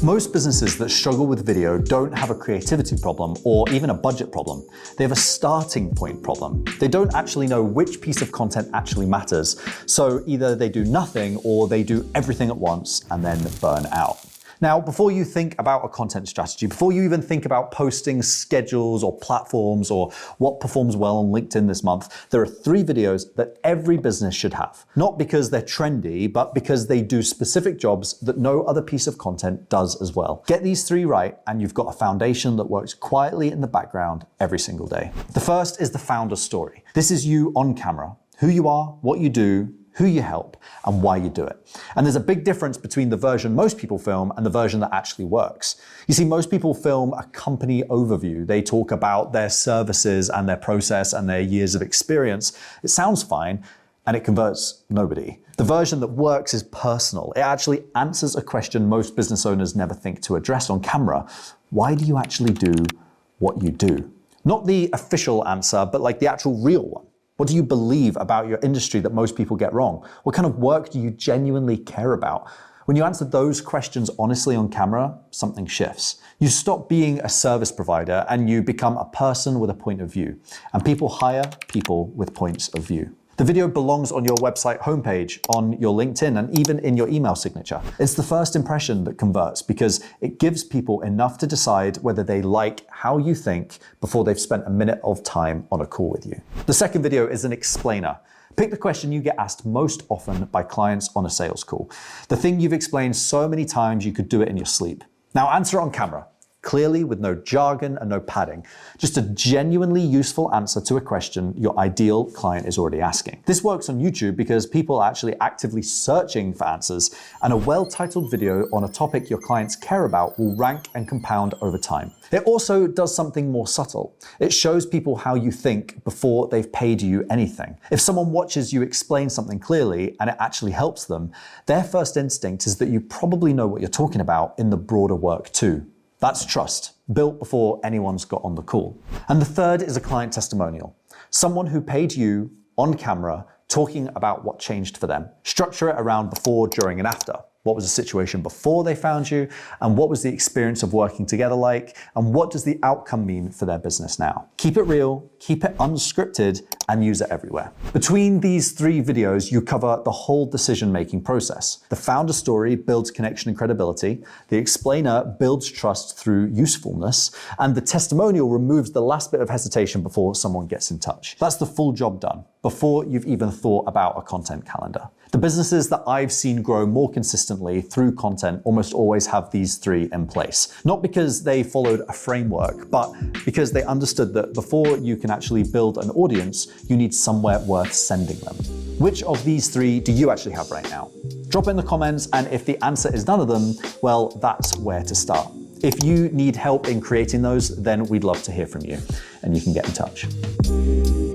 Most businesses that struggle with video don't have a creativity problem or even a budget problem. They have a starting point problem. They don't actually know which piece of content actually matters. So either they do nothing or they do everything at once and then burn out. Now, before you think about a content strategy, before you even think about posting schedules or platforms or what performs well on LinkedIn this month, there are 3 videos that every business should have. Not because they're trendy, but because they do specific jobs that no other piece of content does as well. Get these 3 right, and you've got a foundation that works quietly in the background every single day. The first is the founder story. This is you on camera, who you are, what you do, who you help, and why you do it. And there's a big difference between the version most people film and the version that actually works. You see, most people film a company overview. They talk about their services and their process and their years of experience. It sounds fine, and it converts nobody. The version that works is personal. It actually answers a question most business owners never think to address on camera. Why do you actually do what you do? Not the official answer, but like the actual real one. What do you believe about your industry that most people get wrong? What kind of work do you genuinely care about? When you answer those questions honestly on camera, something shifts. You stop being a service provider and you become a person with a point of view. And people hire people with points of view. The video belongs on your website homepage, on your LinkedIn, and even in your email signature. It's the first impression that converts because it gives people enough to decide whether they like how you think before they've spent a minute of time on a call with you. The second video is an explainer. Pick the question you get asked most often by clients on a sales call. The thing you've explained so many times you could do it in your sleep. Now answer it on camera. Clearly, with no jargon and no padding. Just a genuinely useful answer to a question your ideal client is already asking. This works on YouTube because people are actually actively searching for answers, and a well-titled video on a topic your clients care about will rank and compound over time. It also does something more subtle. It shows people how you think before they've paid you anything. If someone watches you explain something clearly and it actually helps them, their first instinct is that you probably know what you're talking about in the broader work too. That's trust, built before anyone's got on the call. And the third is a client testimonial. Someone who paid you on camera talking about what changed for them. Structure it around before, during, and after. What was the situation before they found you? And what was the experience of working together like? And what does the outcome mean for their business now? Keep it real, keep it unscripted, and use it everywhere. Between these 3 videos, you cover the whole decision-making process. The founder story builds connection and credibility. The explainer builds trust through usefulness. And the testimonial removes the last bit of hesitation before someone gets in touch. That's the full job done, before you've even thought about a content calendar. The businesses that I've seen grow more consistently through content almost always have these 3 in place. Not because they followed a framework, but because they understood that before you can actually build an audience, you need somewhere worth sending them. Which of these 3 do you actually have right now? Drop it in the comments, and if the answer is none of them, well, that's where to start. If you need help in creating those, then we'd love to hear from you, and you can get in touch.